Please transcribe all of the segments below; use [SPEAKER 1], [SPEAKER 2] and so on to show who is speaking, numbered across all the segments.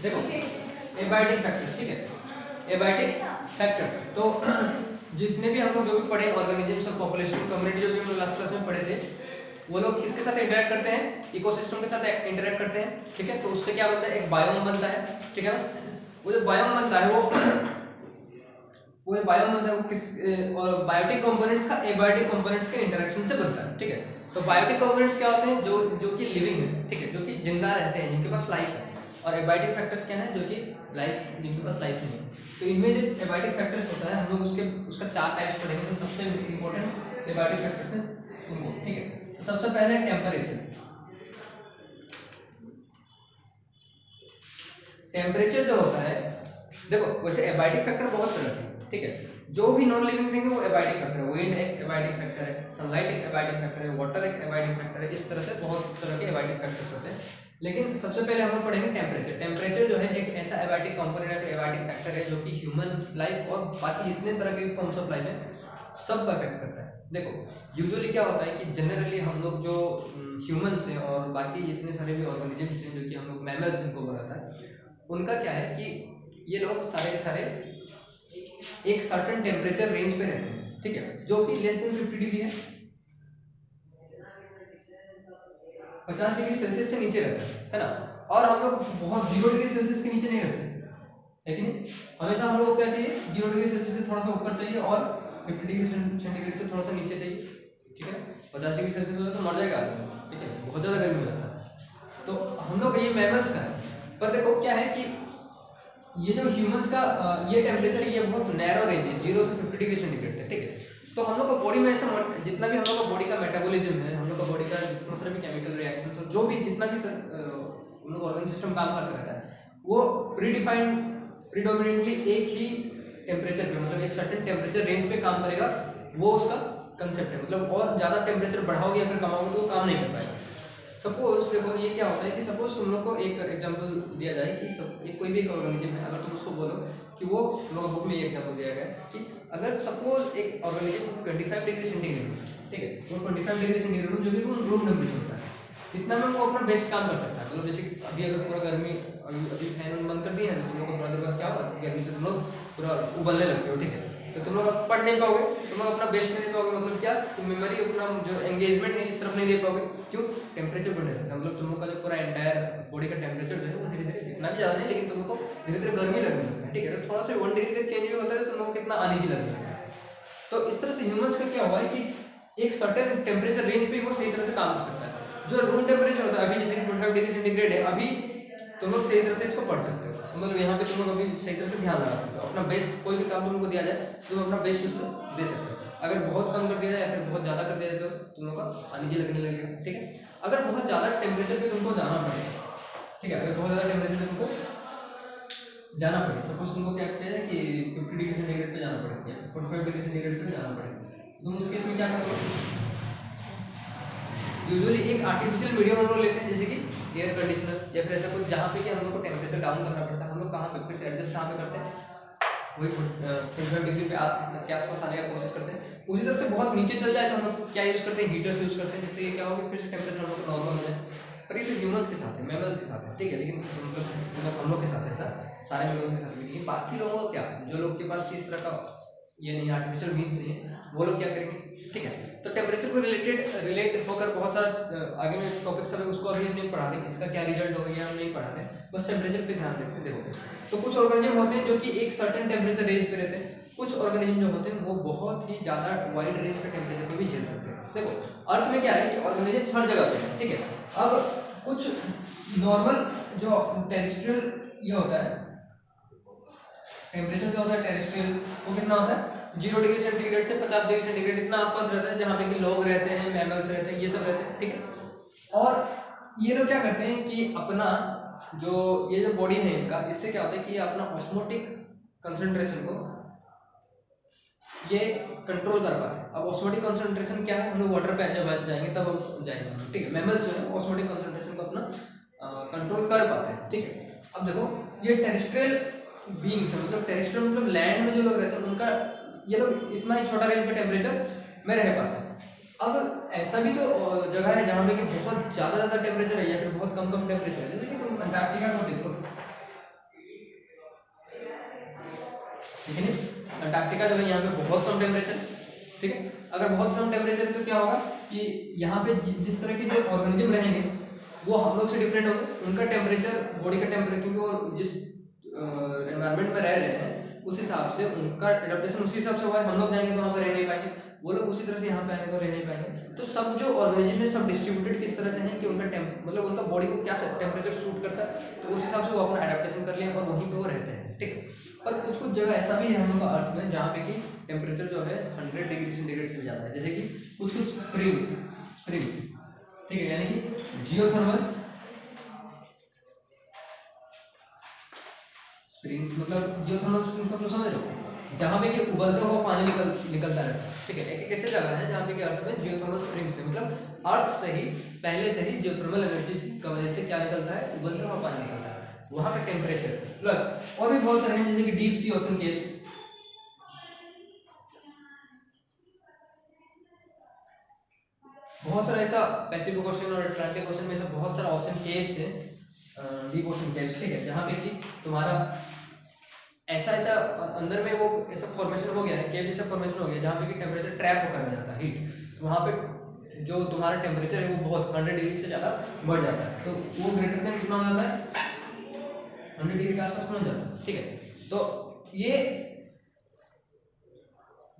[SPEAKER 1] देखो abiotic factors, ठीक है, एबायोटिक फैक्टर्स तो जितने भी हम लोग जो भी पढ़े ऑर्गेनिजम्स और पॉपुलेशन कम्युनिटी जो भी हम लोग लास्ट क्लास में पढ़े थे, वो लोग किसके साथ इंटरेक्ट करते हैं, इकोसिस्टम के साथ इंटरेक्ट करते हैं, ठीक है। तो उससे क्या बनता है, एक बायोम बनता है, ठीक है ना। वो जो बायोम बनता है वो बायोम बनता है वो किस और बायोटिक कंपोनेंट्स का एबायोटिक कंपोनेंट्स के इंटरेक्शन से बनता है, ठीक है। तो बायोटिक कंपोनेंट्स क्या होते हैं, जो कि लिविंग है, ठीक है, जो कि जिंदा रहते हैं, जिनके पास लाइफ है। और एबायोटिक फैक्टर्स क्या है, जो कि लाइफ, जिनके पास लाइफ नहीं है। तो इनमें जो एबायोटिक फैक्टर्स होता है, हम लोग उसका 4 टाइप्स पढ़ेंगे। तो सबसे इंपॉर्टेंट एबायोटिक फैक्टर्स है उनको, ठीक है। तो सबसे पहले टेम्परेचर। टेम्परेचर जो होता है, देखो वैसे एबायोटिक फैक्टर बहुत तरह के, ठीक है। जो भी नॉन लिविंग थिंग है वो एबायोटिक फैक्टर है। विंड एक एबायोटिक फैक्टर है, सनलाइट एक एबायोटिक फैक्टर है, वाटर एक एबायोटिक फैक्टर है। इस तरह से बहुत तरह के एबायोटिक फैक्टर्स होते हैं। लेकिन सबसे पहले हम लोग पढ़ेंगे टेम्परेचर। टेम्परेचर जो है एक ऐसा एबायोटिक कंपोनेंट है, एबायोटिक फैक्टर है, जो कि ह्यूमन लाइफ और बाकी जितने तरह के फॉर्म्स ऑफ लाइफ है सब का इफेक्ट करता है। देखो यूजुअली क्या होता है कि जनरली हम लोग जो ह्यूमंस हैं और बाकी जितने सारे भी ऑर्गेनिजम्स हैं, जो कि हम लोग मैमल्स इनको बोला है, उनका क्या है कि ये लोग सारे के सारे एक सर्टेन टेम्परेचर रेंज पे रहते हैं, ठीक है, जो कि लेस देन 50 डिग्री है, 50 डिग्री सेल्सियस से नीचे रहता है ना। और हम लोग बहुत 0 डिग्री सेल्सियस के नीचे नहीं रह सकते, है कि नहीं। हमेशा हम लोग को क्या चाहिए, 0 डिग्री सेल्सियस से थोड़ा सा ऊपर चाहिए और 50 डिग्री सेंटीग्रेड से थोड़ा सा नीचे चाहिए, ठीक है। 50 डिग्री सेल्सियस हो जाए तो मर जाएगा आदमी, ठीक है, बहुत ज़्यादा गर्मी हो जाता है। तो हम लोग ये मैमल्स का है। पर देखो क्या है कि ये जो ह्यूमंस का ये टेम्परेचर, ये बहुत नैरो रेंज है, 0 से 50 डिग्री सेंटीग्रेड तक, ठीक है। तो हम लोग का बॉडी में ऐसा जितना भी हम लोग का बॉडी का मेटाबॉलिज्म है, हम लोग का बॉडी का जितना सारे भी केमिकल रिएक्शंस और जो भी जितना भी हम लोग ऑर्गन सिस्टम काम करता रहता है, वो प्रीडिफाइंड प्रीडोमिनेटली एक ही टेम्परेचर पे, मतलब एक सर्टेन टेम्परेचर रेंज पे काम करेगा। वो उसका कंसेप्ट है। मतलब और ज़्यादा टेम्परेचर बढ़ाओगे या फिर कमाओगे तो वो काम नहीं कर पाएगा। सपोज देखो ये क्या होता है कि सपोज तुम लोग को एक एग्जांपल दिया जाए कि एक कोई भी एक ऑर्गेनिज्म है, अगर तुम उसको बोलो कि वो, लोग बुक में ये एग्जांपल दिया गया है कि अगर सपोज एक ऑर्गेनिज्म 25 डिग्री सेंटीग्रेड, ठीक है, वो 25 डिग्री सेंटीग्रेड जो कि रूम टेम्परेचर होता है, इतना में वो अपना बेस्ट काम कर सकता है। मतलब जैसे कि अभी अगर पूरा गर्मी, अभी फैन बंद कर दिए हैं तो तुम लोग को थोड़ा देर बाद क्या होगा, गर्मी से तुम लोग पूरा उबलने लगते हो, ठीक है। तो तुम लोग पढ़ नहीं पाओगे, तुम लोग अपना बेस्ट नहीं दे पाओगे। मतलब क्या, तुम मेमोरी अपना जो एंगेजमेंट है इस तरफ नहीं दे पाओगे। क्यों, टेम्परेचर बढ़ने लगता है। मतलब तुम लोग का जो पूरा एंटायर बॉडी का टेम्परेचर जो है वो धीरे धीरे, इतना भी ज़्यादा नहीं, लेकिन तुम लोग को धीरे धीरे गर्मी लगने लगता है, ठीक है। तो थोड़ा सा 1 डिग्री का चेंज भी होता है तो तुम लोग को कितना अनईजी लगने लगता है। तो इस तरह से ह्यूमंस का क्या हुआ है कि एक सर्टेन टेम्परेचर रेंज पे वो सही तरह से काम कर सकता है। जो रूम टेम्परेचर होता है अभी जैसे कि 25 डिग्री सेंटीग्रेड है, अभी तुम लोग सही तरह से इसको पढ़ सकते हो। मतलब यहाँ पे तुम लोग अभी सही तरह से ध्यान लगा सकते हो। अपना बेस्ट, कोई भी काम तुमको दिया जाए तो तुम अपना बेस्ट उसमें दे सकते हो। अगर बहुत कम कर दिया जाए या फिर बहुत ज़्यादा कर दिया जाए तो तुम लोग का अनईजी लगने लगेगा, ठीक है। अगर बहुत ज़्यादा टेम्परेचर पे तुमको जाना पड़े, ठीक है, अगर बहुत ज़्यादा टेम्परेचर पे तुमको जाना पड़े, सपोज तुमको क्या कहते हैं कि 50 डिग्री सेंटीग्रेड पे जाना पड़े या 45 डिग्री सेंटीग्रेड पे जाना पड़े, तुम उस केस में क्या करोगे। यूजुअली एक आर्टिफिशियल मीडियम हम लोग लेते हैं, जैसे कि एयर कंडीशनर या फिर ऐसा कुछ जहाँ पे कि हम लोग को टेम्परेचर डाउन करना पड़ता है। हम लोग कहाँ पे फिर से एडजस्ट कहाँ पे करते हैं, वही 45 डिग्री पे के आसपास आने का कोशिश करते हैं। उसी तरह से बहुत नीचे चल जाए तो हम लोग क्या यूज़ करते हैं, हीटर्स यूज़ करते हैं, जिससे ये क्या होगा, फिर से टेम्परेचर हम लोग का नॉर्मल हो जाए। पर ये तो ह्यूमंस के साथ है, मैमल्स के साथ है, ठीक है। लेकिन मतलब हम लोग के साथ है ऐसा, सारे मैमल्स के साथ भी नहीं है। बाकी लोगों का क्या, जो लोग के पास किस तरह का ये नहीं, आर्टिफिशियल मीन्स नहीं है, वो लोग क्या करेंगे, ठीक है। तो टेम्परेचर को रिलेट होकर बहुत सारा आगे में टॉपिक सब है, उसको अभी हम नहीं पढ़ा रहे, इसका क्या रिजल्ट होगा ये हम नहीं पढ़ा रहे, बस टेम्परेचर पे ध्यान देते हैं। देखो तो कुछ ऑर्गेनिज्म होते हैं जो कि एक सर्टेन टेम्परेचर रेंज पे रहते हैं, कुछ ऑर्गेनिज्म जो होते हैं वो बहुत ही ज़्यादा वाइड रेंज का टेम्परेचर को भी झेल सकते हैं। देखो अर्थ में क्या है कि ऑर्गेनिज्म हर जगह पे है, ठीक है। अब कुछ नॉर्मल जो टेरेस्ट्रियल ये होता है, टेम्परेचर क्या होता है टेरेस्ट्रियल, वो कितना होता है 0 डिग्री सेंटीग्रेड से 50 डिग्री सेंटीग्रेड इतना आसपास रहता है, जहाँ पे कि लोग रहते हैं, मैमल्स रहते हैं, ये सब रहते हैं, ठीक है। और ये लोग क्या करते हैं कि अपना जो ये जो बॉडी है इनका, इससे क्या होता है कि ये अपना ऑस्मोटिक कंसंट्रेशन को ये कंट्रोल कर पाते हैं। अब ऑस्मोटिक कंसंट्रेशन क्या है, हम लोग वाटर पे जब जाएंगे तब हम जाएंगे, ठीक है। मैमल्स जो है ऑस्मोटिक कंसंट्रेशन को अपना कंट्रोल कर पाते हैं, ठीक है। अब देखो ये टेरेस्ट्रियल बीइंग्स है, मतलब टेरेस्ट्रियल मतलब लैंड में जो लोग रहते हैं उनका, ये लोग इतना ही छोटा रेंज में टेम्परेचर में रह पाते हैं। अब ऐसा भी तो जगह है जहाँ पे कि बहुत ज़्यादा टेम्परेचर है या फिर बहुत कम टेम्परेचर है, जैसे कि तुम अंटार्कटिका को देखो, ठीक है नहीं। अंटार्कटिका जो है यहाँ पे बहुत कम टेम्परेचर, ठीक है। अगर बहुत कम टेम्परेचर है तो क्या होगा कि यहाँ पे जिस तरह के जो ऑर्गेनिज्म रहेंगे वो हम लोग से डिफरेंट होंगे, उनका टेम्परेचर, बॉडी का टेम्परेचर, क्योंकि वो जिस एनवायरनमेंट में रह रहे हैं उस हिसाब से उनका एडेप्टेशन उसी हिसाब से हुआ है। हम लोग जाएंगे तो वहाँ पे रह नहीं पाएंगे, वो लोग उसी तरह से यहाँ पे आएंगे तो रह नहीं पाएंगे। तो सब जो ऑर्गेनिज्म है सब डिस्ट्रीब्यूटेड किस तरह से हैं कि उनका मतलब उनका बॉडी को क्या टेम्परेचर सूट करता है, तो उस हिसाब से वो अपना एडेप्टेशन कर लें और वहीं पे वो रहते हैं, ठीक है। पर कुछ कुछ जगह ऐसा भी है हम लोग का अर्थ में जहाँ पे कि टेम्परेचर जो है 100 डिग्री सेंटीग्रेड से भी ज़्यादा है, जैसे कि कुछ कुछ स्प्रिंग्स, ठीक है, यानी कि जियोथर्मल स्प्रिंग्स, मतलब जियोथर्मल स्प्रिंग्स मतलब समझ रहे हो, जहाँ पे कि उबलता हुआ पानी निकलता रहता है, ठीक है। एक ऐसे जगह है जहाँ पे कि अर्थ में जियोथर्मल स्प्रिंग्स है, मतलब अर्थ से ही पहले से ही जियोथर्मल एनर्जी की वजह से क्या निकलता है, उबलता हुआ पानी निकलता है, वहाँ पे टेम्परेचर प्लस और भी बहुत सारे हैं जैसे कि डीप सी ओशन केव्स, बहुत सारा ऐसा पैसिफिक ओशन और अटलांटिक ओशन में ऐसा बहुत सारा ओशन केव्स है, डीप ओशन केव्स, ठीक है, जहाँ पे कि तुम्हारा ऐसा ऐसा अंदर में वो ऐसा फॉर्मेशन हो गया है, केव जैसा फॉर्मेशन हो गया जहाँ पे कि टेम्परेचर ट्रैप होकर जाता है हीट, वहाँ पे जो तुम्हारा टेम्परेचर है वो बहुत 100 डिग्री से ज़्यादा बढ़ जाता है, तो वो ग्रेटर देन कितना हो जाता है, 100 डिग्री के आसपास पहुँच जाता है, ठीक है। तो ये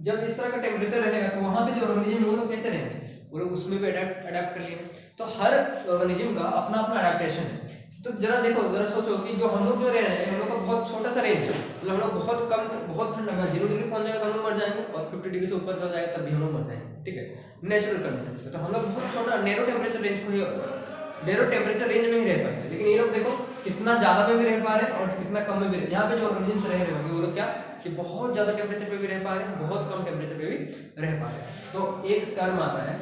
[SPEAKER 1] जब इस तरह का टेम्परेचर रहेगा तो वहाँ पे जो ऑर्गेनिज्म वो लोग कैसे रहेंगे, वो लोग उसमें भी अडेप्ट कर लेंगे। तो हर ऑर्गेनिज्म का अपना अपना अडेप्टेशन है। तो जरा देखो, जरा सोचो कि जो हम लोग जो रह रहे हैं, हम लोग का बहुत छोटा सा रेंज है, मतलब हम लोग बहुत कम, बहुत ठंड अगर 0 डिग्री पहुंच जाएगा तो हम लोग मर जाएंगे, और 50 डिग्री से ऊपर चला जाएगा तब भी हम लोग मर जाएंगे, ठीक है, नेचुरल कंडीशन में। तो हम लोग बहुत छोटा नैरो टेम्परेचर रेंज को ही, नैरो टेम्परेचर रेंज में ही रह पाएंगे, लेकिन ये लोग देखो कितना ज्यादा में भी रह पा रहे हैं और कितना कम में भी रह, यहाँ पे जो ऑर्गेनिज्म रह रहे होंगे वो लोग क्या कि बहुत ज्यादा टेम्परेचर पे भी रह पा रहे हैं, बहुत कम टेम्परेचर पे भी रह पा रहे हैं। तो एक टर्म आता है,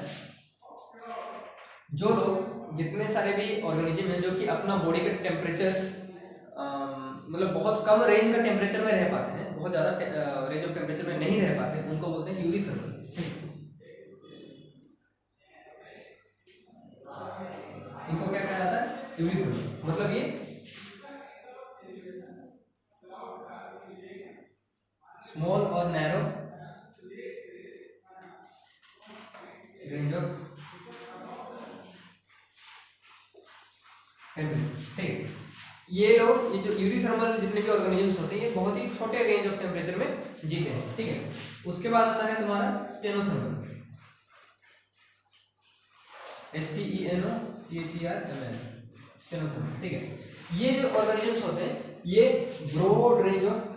[SPEAKER 1] जो लोग जितने सारे भी ऑर्गेनिज्म हैं जो कि अपना बॉडी का टेम्परेचर मतलब बहुत कम रेंज का टेम्परेचर में रह पाते हैं, बहुत ज्यादा रेंज ऑफ टेम्परेचर में नहीं रह पाते, उनको बोलते हैं यूरिथर्मल। इनको क्या कहा जाता है, यूरिथर्मल, मतलब ये स्मॉल और नैरो रेंज ऑफ टेम्परेचर, ठीक है। ये लोग, ये जो यूरिथर्मल जितने भी ऑर्गेनिजम्स होते हैं, ये बहुत ही छोटे रेंज ऑफ टेम्परेचर में जीते हैं, ठीक है। उसके बाद आता है तुम्हारा स्टेनोथर्मल, STENOTHERML, स्टेनोथर्मल, ठीक है। ये जो ऑर्गेनिजम्स होते हैं ये ब्रॉड रेंज ऑफ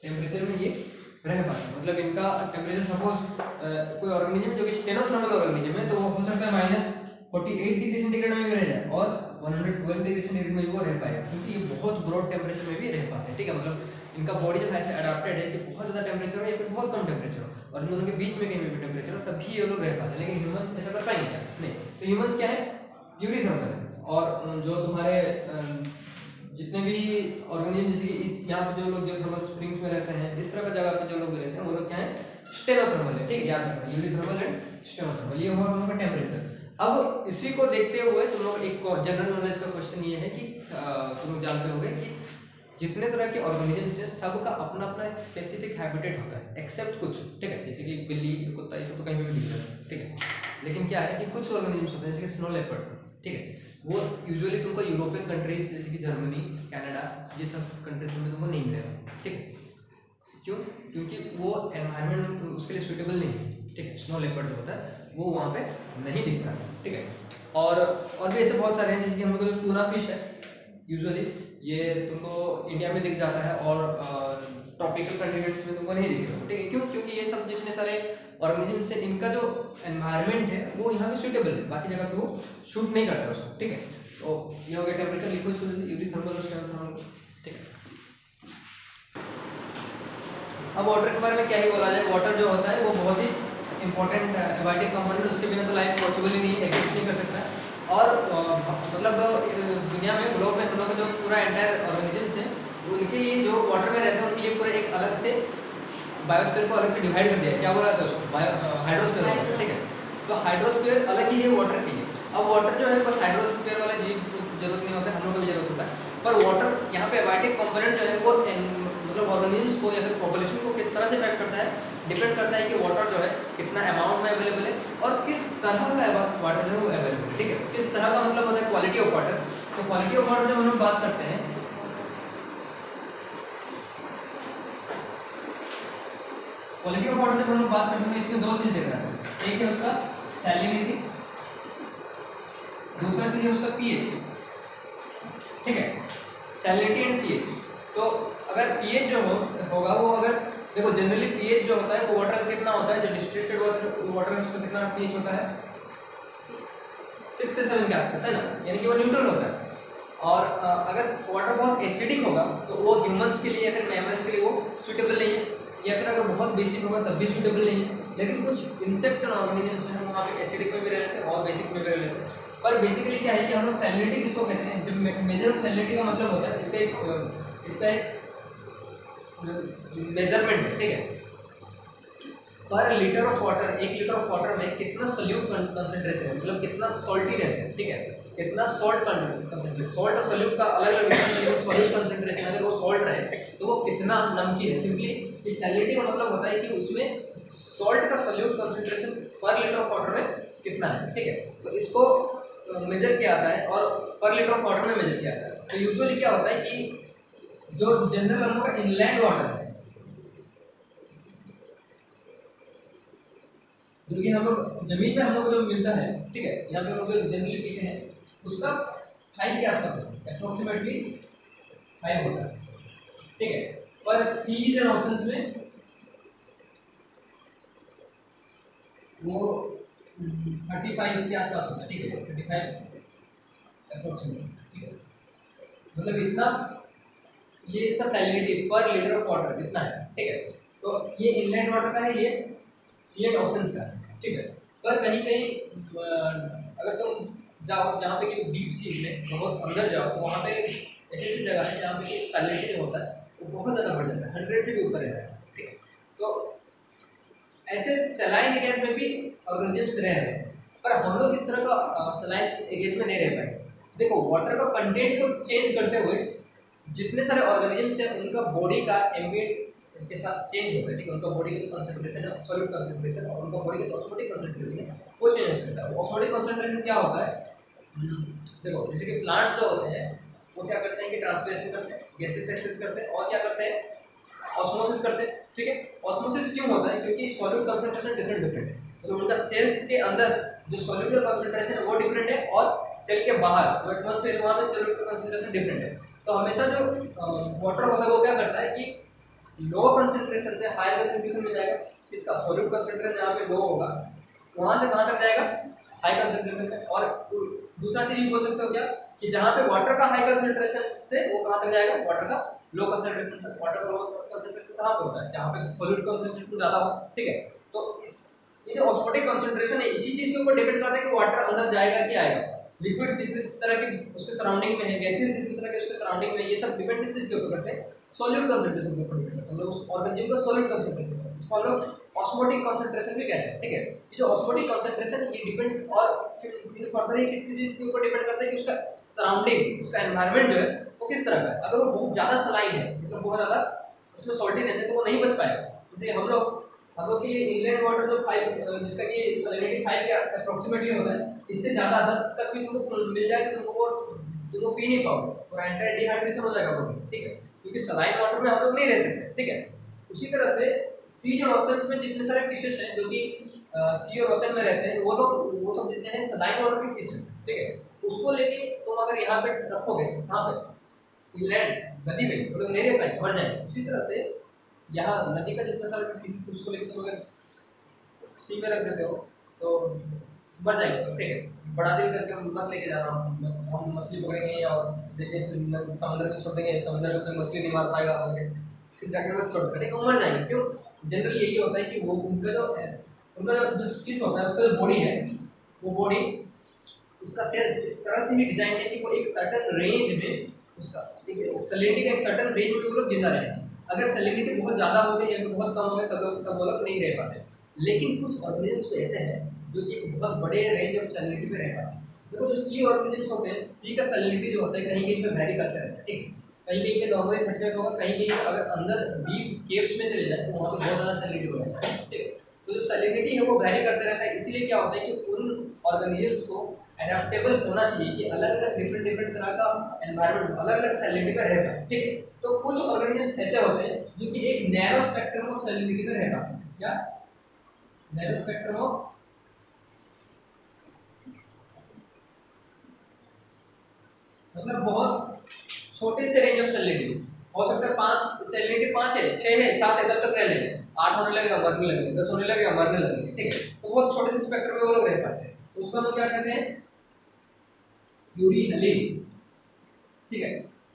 [SPEAKER 1] टेम्परेचर में ये रह पाते हैं, मतलब इनका टेम्परेचर सपोज कोई ऑर्गेनिज्म जो कि स्टेनोथर्मल ऑर्गेनिज्म है तो वो हो सकता है -48 डिग्री सेंटीग्रेड में भी रह जाए और 112 डिग्री सेंटीग्रेड में वो रह पाए, क्योंकि ये बहुत ब्रॉड टेम्परेचर में भी रह पाते हैं, ठीक है। मतलब इनका बॉडी जो है ऐसे अडेप्टेड है कि बहुत ज़्यादा टेम्परेचर हो या फिर बहुत कम टेम्परेचर हो और इन दोनों के बीच में कहीं भी टेम्परेचर हो तभी ये लोग रह पाते हैं, लेकिन ह्यूमंस ऐसा कर पाएंगे क्या, नहीं। तो ह्यूमंस क्या है, यूरिथर्मल है। और जो तुम्हारे जितने भी ऑर्गेनिज्म जैसे कि यहाँ पे जो लोग जो थर्मल स्प्रिंग्स में रहते हैं, इस तरह का जगह पे जो लोग रहते हैं वो लोग क्या है, स्टेनोथर्मल है, ठीक है, याद रखना यूरिथर्मल एंड स्टेनोथर्मल, ये हुआ हम लोग का टेम्परेचर। अब इसी को देखते हुए तुम लोग एक जनरल नॉलेज का क्वेश्चन ये है कि तुम लोग जानते होंगे कि जितने तरह के ऑर्गेनिजम्स हैं सबका अपना अपना एक स्पेसिफिक हैबिटेट होता है, एक्सेप्ट कुछ, ठीक है, जैसे कि बिल्ली, कुत्ता, ये सब तो कहीं भी दिख रहा है, ठीक है। लेकिन क्या है कि कुछ ऑर्गेनिजम्स होते हैं जैसे कि स्नो लेपर्ड, ठीक है, वो यूजुअली तुमको यूरोपियन कंट्रीज जैसे कि जर्मनी, कनाडा, ये सब कंट्रीज में तुमको नहीं मिलेगा, ठीक है। क्यों, क्योंकि वो एनवायरनमेंट उसके लिए सूटेबल नहीं है, ठीक है। स्नो लेपर्ड जो होता है वो वहाँ पे नहीं दिखता, ठीक है। और भी ऐसे बहुत सारे हैं, जैसे कि हम लोग जो टूना फिश है यूजुअली ये तुमको इंडिया में दिख जाता है और ट्रॉपिकल कंट्रीज में तुमको नहीं दिख रहा, ठीक है। क्यों, क्योंकि ये सब जितने सारे ऑर्गेनिजम्स है इनका जो एनवायरनमेंट है वो यहाँ पे सूटेबल है, बाकी जगह पे वो शूट नहीं करता उसको, ठीक है। तो ये हो गया टेम्परेचर, लिखो इसको यूरिथर्मल और स्टेनोथर्मल, ठीक है। अब वाटर के बारे में क्या ही बोला जाए, वाटर जो होता है वो बहुत ही इंपॉर्टेंट एबायोटिक कंपोनेंट, उसके बिना तो लाइफ पॉसिबल ही नहीं, एग्जिस्ट नहीं कर सकता। और मतलब दुनिया में, ग्लोब में हम लोग का जो पूरा एंटायर ऑर्गेनिजम्स है उनके ये जो वाटर में रहते हैं उनके लिए पूरा एक अलग से बायोस्फीयर को अलग से डिवाइड कर दिया है, क्या बोला था उसको, हाइड्रोस्फीयर, ठीक है। तो हाइड्रोस्फीयर अलग ही है वाटर के लिए। अब वाटर जो है बस हाइड्रोस्फीयर वाला जीव को जरूरत नहीं होता, हम लोग को भी जरूरत होता है, पर वाटर यहाँ पे एक्वाटिक कंपोनेंट जो है वो मतलब ऑर्गेनिजम्स को या फिर पॉपुलेशन को किस तरह से इफेक्ट करता है, डिपेंड करता है कि वाटर जो है कितना अमाउंट में अवेलेबल है और किस तरह का वाटर जो है वो अवेलेबल है। ठीक है, किस तरह का मतलब होता है क्वालिटी ऑफ वाटर। तो क्वालिटी ऑफ वाटर जब हम लोग बात करते हैं, क्वालिटी ऑफ वाटर जब हम लोग बात करते हैं तो इसमें दो चीज देखा है, एक है उसका सैलिनिटी, दूसरा चीज है उसका पीएच। ठीक है, सैलिनिटी एंड पीएच। तो अगर पीएच जो होगा वो अगर देखो जनरली पीएच जो होता है वो वाटर का कितना होता है, जो डिस्टिलेटेड वाटर है उसका कितना पीएच होता है 6 से 7 के आसपास है ना, यानी कि वो न्यूट्रल होता है। और अगर वाटर बहुत एसिडिक होगा तो वो ह्यूमंस के लिए या फिर मैमल्स के लिए वो सूटेबल नहीं है, या फिर अगर बहुत बेसिक होगा तब भी सूटेबल नहीं है। लेकिन कुछ इंसेक्ट्स एंड ऑर्गेनिजम्स हैं वहाँ पे एसिडिक में भी रह लेते हैं और बेसिक में भी रह लेते हैं। पर बेसिकली क्या है कि हम लोग सैलिनिटी किसको कहते हैं, जब मेजर ऑफ सैलिनिटी का मतलब होता है इसका एक मेजरमेंट है। ठीक है, पर litre of water, 1 litre of water में कितना सोल्यूट कंसंट्रेशन है, मतलब कितना सॉल्टीनेस है। ठीक है, कितना सॉल्ट कंसंट्रेशन, सॉल्ट और सोल्यूट का अलग अलग डिफरेंस है। सोल्यूट कंसंट्रेशन अगर वो सॉल्ट रहे तो वो कितना नमकीन है। सिंपली इस सैलिनिटी का मतलब होता है कि उसमें सॉल्ट का सोल्यूट कंसंट्रेशन पर लीटर ऑफ वाटर में कितना है। ठीक है, तो इसको मेजर किया जाता है और पर लीटर ऑफ वाटर में मेजर किया जाता है। तो यूजुअली क्या होता है कि जो जनरल हम लोग का इनलैंड वाटर है, जो कि हम लोग जमीन में हम लोग को जो मिलता है, ठीक है, यहाँ पे हम लोग जनरली पीते हैं, उसका 5 के आसपास होता है, अप्रोक्सीमेटली 5 होता है। ठीक है, पर सीज एंड ओशंस में वो 35 के आसपास होता है। ठीक है, 35 अप्रोक्सीमेटली। ठीक है, मतलब इतना ये इसका सैलिनिटी पर लीटर ऑफ वाटर कितना है। ठीक है, तो ये इनलैंड वाटर का है, ये सी एंड ओशंस का है। ठीक है, पर कहीं कहीं अगर तुम जाओ जहाँ पे कि डीप सी में बहुत अंदर जाओ तो वहाँ पे ऐसी ऐसी जगह है जहाँ पे कि सैलिनिटी जो होता है वो बहुत ज़्यादा बढ़ जाता है, 100 से भी ऊपर रहता है। ठीक है, तो ऐसे सलाइन एरियाज में भी ऑर्गेनिजम्स रह रहे हैं, पर हम लोग इस तरह का सलाइन एरियाज में नहीं रह पाए। देखो वाटर का कंटेंट को चेंज करते हुए जितने सारे ऑर्गेनिजम्स हैं उनका बॉडी का एम्बिएंट के साथ चेंज होता है। ठीक है, उनका बॉडी का कंसंट्रेशन है, सॉल्यूट कंसंट्रेशन, और उनका बॉडी का ऑस्मोटिक कंसंट्रेशन है वो चेंज होता है। ऑस्मोटिक कंसंट्रेशन क्या होता है, देखो जैसे कि प्लांट्स जो होते हैं वो क्या करते हैं कि ट्रांसपिरेशन करते हैं, गैसेस एक्सेस करते हैं और क्या करते हैं, ऑस्मोसिस करते हैं। ठीक है, ऑस्मोसिस क्यों होता है, क्योंकि सॉल्यूट कंसंट्रेशन डिफरेंट है, मतलब उनका सेल्स के अंदर जो सॉल्यूट का कंसंट्रेशन है वो डिफरेंट है और सेल के बाहर जो एटमॉस्फेयर है वहाँ पे सॉल्यूट का कंसंट्रेशन डिफरेंट है। तो हमेशा जो वाटर होता है वो क्या करता है कि लो कंसंट्रेशन से हाई कंसंट्रेशन में जाएगा, जिसका सॉल्यूट कंसंट्रेशन जहाँ पे लो होगा वहाँ से कहाँ तक जाएगा, हाई कंसंट्रेशन में। और दूसरा चीज ये बोल सकते हो क्या कि जहाँ पे वाटर का हाई कंसंट्रेशन से वो कहाँ तक जाएगा, वाटर का लो कंसंट्रेशन तक। वाटर का लो कंसंट्रेशन कहाँ पर होता है, जहाँ पे सॉल्यूट कंसंट्रेशन ज़्यादा हो। ठीक है, तो इस ये जो ऑस्मोटिक कंसंट्रेशन है इसी चीज के ऊपर डिपेंड करता है कि वाटर अंदर जाएगा कि आएगा। लिक्विड जितने तरह के उसके सराउंडिंग में है, गैसेस जितने तरह के उसके सराउंडिंग में, ये सब डिपेंड किस चीज के ऊपर करते हैं, सॉल्यूट कंसंट्रेशन के ऊपर डिपेंड करते हैं। मतलब उस ऑर्गेनिज्म का सॉल्यूट कंसंट्रेशन, इसको हम लोग ऑस्मोटिक कंसंट्रेशन भी कहते हैं। ठीक है, ये जो ऑस्मोटिक कंसंट्रेशन ये डिपेंड और फिर फर्दर ही किस चीज के ऊपर डिपेंड करता है कि उसका सराउंडिंग, उसका एनवायरनमेंट जो है वो किस तरह का है। अगर वो बहुत ज्यादा सलाइन है, मतलब बहुत ज्यादा उसमें सॉल्टीनेस है, तो वो नहीं बच पाएगा। जैसे हम लोग की इनलैंड वाटर जो 5 जिसका कि सैलिनिटी 5 के अप्रोक्सीमेटली होता है, इससे ज़्यादा 10 तक भी तुमको मिल जाए तो तुमको पी नहीं पाओगे और एंटायर डिहाइड्रेशन हो जाएगा बॉडी। ठीक है, क्योंकि सलाइन वाटर में हम लोग नहीं रह सकते। ठीक है, उसी तरह से सी और ओशंस में जितने सारे फिशेस हैं जो कि सी और ओशन में रहते हैं वो सब जितने हैं सलाइन वाटर के फिश हैं। ठीक है, उसको लेके तुम अगर यहाँ पे रखोगे, यहाँ पे इनलैंड नदी में, मतलब नहीं रह पाएंगे, मर जाएंगे। उसी तरह से यहाँ नदी का जितना सारा फिशेस उसको लेकर तुम अगर सी में रख देते हो तो मर जाएंगे। तो ठीक है, बड़ा दिल करके मत लेके जाना, हम मछली पकड़ेंगे और देखे समुद्र में छोड़ देंगे, समुद्र में मछली नहीं मार पाएगा, फिर जाकर मत छोड़ देंगे, वो मर जाएंगे। क्यों, जनरली यही होता है कि वो उनका जो फिश होता है उसका जो बॉडी है वो बॉडी उसका सेल्स इस तरह से ही डिजाइन है कि वो एक सर्टेन रेंज में उसका सैलिनिटी का एक सर्टेन रेंज में वो लोग जिंदा रहेंगे। अगर सैलिनिटी बहुत ज़्यादा हो गई या फिर बहुत कम हो गई तब वो लोग नहीं रह पाते। लेकिन कुछ ऑर्गेनिजम्स ऐसे हैं जो कि बहुत बड़े रेंज ऑफ सैलिनिटी पे रह पाते हैं। देखो जो सी ऑर्गेनिजम्स होते हैं, सी का सैलिनिटी जो होता है कहीं कहीं पे वेरी करता रहता है, ठीक है। कहीं कहीं पे नॉर्मली 35 होगा, कहीं कहीं पे अगर अंदर डीप केव्स में चले जाए तो वहाँ पे बहुत ज़्यादा सैलिनिटी हो जाता है, ठीक है। तो जो सैलिनिटी है वो वेरी करते रहता है, इसीलिए क्या होता है कि उन ऑर्गेनिजम्स को एडेप्टेबल होना चाहिए कि अलग अलग डिफरेंट डिफरेंट तरह का एनवायरनमेंट अलग अलग सैलिनिटी पे रह पाए, ठीक है। तो कुछ ऑर्गेनिजम्स ऐसे होते हैं जो कि एक नैरो स्पेक्ट्रम ऑफ सैलिनिटी पे रह पाते हैं। क्या? नैरो स्पेक्ट्रम ऑफ, मतलब बहुत छोटे से रेंज ऑफ सैलिनिटी हो सकता है। 5 सैलिनिटी 5 है, 6 है, 7 है, तब तक रह लेंगे। 8 होने लगेगा मरने लगेंगे, 10 होने लगेगा मरने लगेंगे, ठीक है। तो बहुत छोटे से स्पेक्ट्रम में वो लोग रह पाते हैं, तो उसको हम लोग क्या कहते हैं? यूरी हेलिन, ठीक है।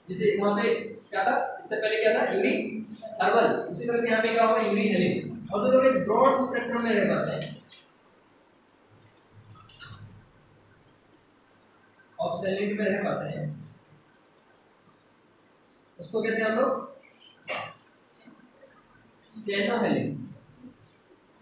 [SPEAKER 1] जैसे वहां पे क्या था, इससे पहले क्या था? Yuri herbal. उसी तरह से यहाँ पे क्या होगा? यूरी हेलिन। और जो लोग एक ब्रॉड स्पेक्ट्रम में रह पाते हैं ऑफ सैलिनिटी में रह पाते हैं, उसको कहते हैं हम लोग स्टेनोहेलिन,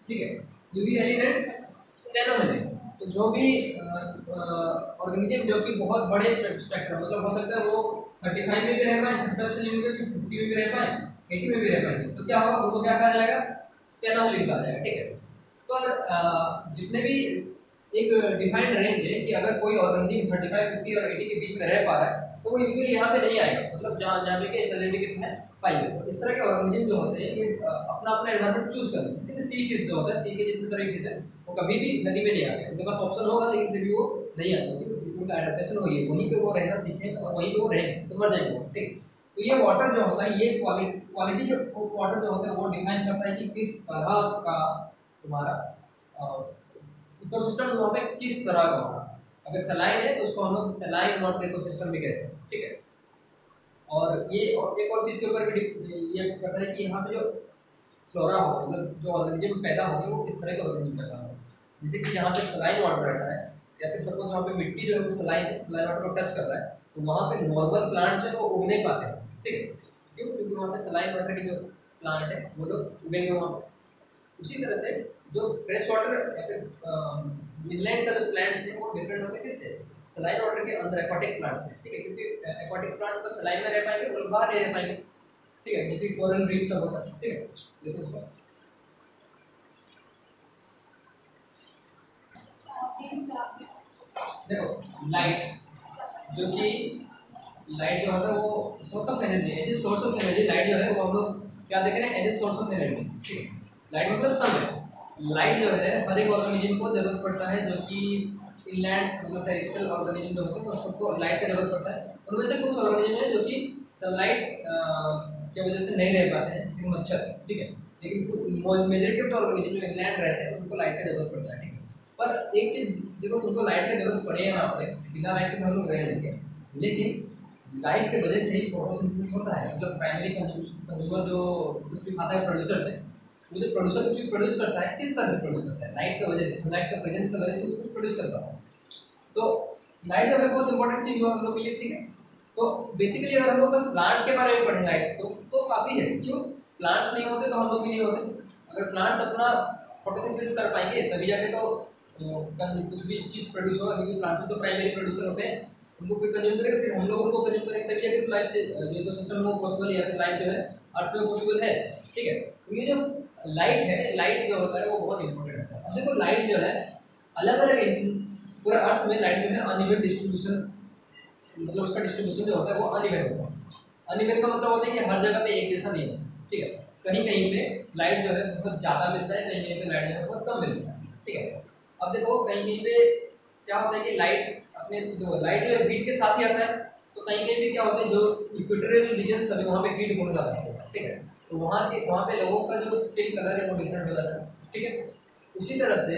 [SPEAKER 1] ठीक है। Euryhaline and stenohaline. तो जो भी ऑर्गेनिज्म जो कि बहुत बड़े स्पेक्ट्रम, मतलब हो सकता है वो 35 में भी रह पाए, 35 से लेकर 50 में भी रह पाए, 80 में भी रह पाए, तो क्या होगा? उनको क्या कहा जाएगा? स्टेनोहेलिन कहा जाएगा, ठीक है। तो जितने भी एक डिफाइंड रेंज है कि अगर कोई ऑर्गेनिज्म 35, 50 और 80 के बीच में रह पा रहा है तो वो यूजुअली यहाँ पे नहीं आएगा, मतलब जहाँ जहाँ पे कि सैलिनिटी कितना है? 5 है। तो इस तरह के ऑर्गेनिज्म जो होते हैं ये अपना अपना एनवायरनमेंट चूज करते हैं। जैसे सी फिश जो होता है, सी के जितने सारे फिश है वो कभी भी नदी में नहीं आते, उनके पास ऑप्शन होगा लेकिन फिर भी वो नहीं आते क्योंकि उनका एडेप्टेशन हो गई है, वहीं पे वो रहना सीखे और वहीं पे वो रहेंगे तो मर जाएंगे वो, ठीक। तो ये वाटर जो होता है, ये क्वालिटी जो वाटर जो होता है वो डिफाइन करता है कि किस तरह का तुम्हारा इकोसिस्टम वहाँ पे किस तरह का होगा। अगर सलाइन है तो उसको हम लोग सलाइन वाटर इकोसिस्टम भी कहते हैं, ठीक है। और ये और एक और चीज के ऊपर भी ये करता है कि यहाँ पे जो फ्लोरा हो, मतलब जो ऑर्गेनिज्म पैदा होंगे वो किस तरह के ऑर्गेनिज्म पैदा होंगे। जैसे कि यहाँ पे सलाइन वाटर रहता है, या फिर सपोज वहाँ पे मिट्टी जो है वो सलाइन वाटर को टच कर रहा है, तो वहाँ पे नॉर्मल प्लांट्स है वो उग नहीं पाते हैं, ठीक है। क्यों? क्योंकि वहाँ पे सलाइन वाटर के जो प्लांट है वो लोग उगेंगे वहाँ पे। उसी तरह से जो फ्रेश वाटर या फिर इनलैंड का जो प्लांट्स है वो डिफरेंट होते हैं किससे? सलाइन वाटर के अंदर एक्वाटिक प्लांट्स है, ठीक है। क्योंकि एक्वाटिक प्लांट्स का सलाइन में रह पाएंगे, वो लोग बाहर नहीं रह पाएंगे, ठीक है। जैसे कोरल रीफ सब होता है, ठीक है। देखो इसको, देखो लाइट, जो कि लाइट जो होता है वो सोर्स ऑफ एनर्जी है। As source of energy light जो है वो हम लोग क्या देख रहे हैं? एज सोर्स ऑफ एनर्जी, ठीक है। लाइट मतलब सन है। लाइट जो है हर एक ऑर्गेनिज्म को जरूरत पड़ता है, जो कि इनलैंड मतलब टेरेस्ट्रियल ऑर्गेनिज्म जो होते हैं तो सबको लाइट का जरूरत पड़ता है। उनमें से कुछ ऑर्गेनिज्म है जो कि सनलाइट की वजह से नहीं रह पाते हैं, जैसे मच्छर, ठीक है। लेकिन मेजॉरिटी ऑफ ऑर्गेनिज्म जो इंग्लैंड रहते हैं उनको लाइट का जरूरत पड़ता है, ठीक है। पर एक चीज देखो, तुमको लाइट की जरूरत पड़े या ना पड़े, बिना लाइट के हम लोग रह लेंगे, लेकिन लाइट की वजह से ही फोटोसिंथेसिस होता है। मतलब प्राइमरी कंज्यूमर जो कुछ भी खाता है, प्रोड्यूसर है, वो जो प्रोड्यूसर कुछ भी प्रोड्यूस करता है किस तरह से प्रोड्यूस करता है? लाइट की वजह से, सनलाइट का प्रेजेंस की वजह से वो कुछ प्रोड्यूस करता है। तो लाइट जो है बहुत इंपॉर्टेंट चीज है हम लोग के लिए, ठीक है। तो बेसिकली अगर हम लोग बस प्लांट के बारे में पढ़ें लाइट्स को तो काफी है। क्यों? प्लांट्स नहीं होते तो हम लोग भी नहीं होते। अगर प्लांट्स अपना फोटोसिंथेसिस कर पाएंगे तभी जाके तो कुछ भी चीज प्रोड्यूस होगा, क्योंकि प्लांट्स तो प्राइमरी प्रोड्यूसर होते हैं। उनको कोई कंज्यूम करेगा, फिर हम लोग उनको कंज्यूम करेंगे, तभी जाके तो लाइफ से जो तो सिस्टम में पॉसिबल है, या फिर लाइफ जो है अर्थ में पॉसिबल है, ठीक है। तो ये जो लाइट है, लाइट जो होता है वो बहुत इंपॉर्टेंट होता है। अब देखो लाइट जो है अलग अलग पूरे अर्थ में लाइट जो है अनइवन डिस्ट्रीब्यूशन, मतलब उसका डिस्ट्रीब्यूशन जो होता है वो अनइवन होता है। अनइवन का मतलब होता है कि हर जगह पे एक जैसा नहीं होता, ठीक है। कहीं कहीं पे लाइट जो है बहुत ज़्यादा मिलता है, कहीं कहीं पे लाइट जो है बहुत कम मिलता है, ठीक है। अब देखो कहीं कहीं पे क्या होता है कि लाइट अपने जो लाइट जो है बीट के साथ ही आता है, तो कहीं कहीं पे क्या होता है जो इक्वेटोरियल रीजन सभी वहाँ पे हीट बहुत ज़्यादा है, ठीक है। तो वहाँ पे लोगों का जो स्किन कलर है वो डिफरेंट हो जाता है, ठीक है। उसी तरह से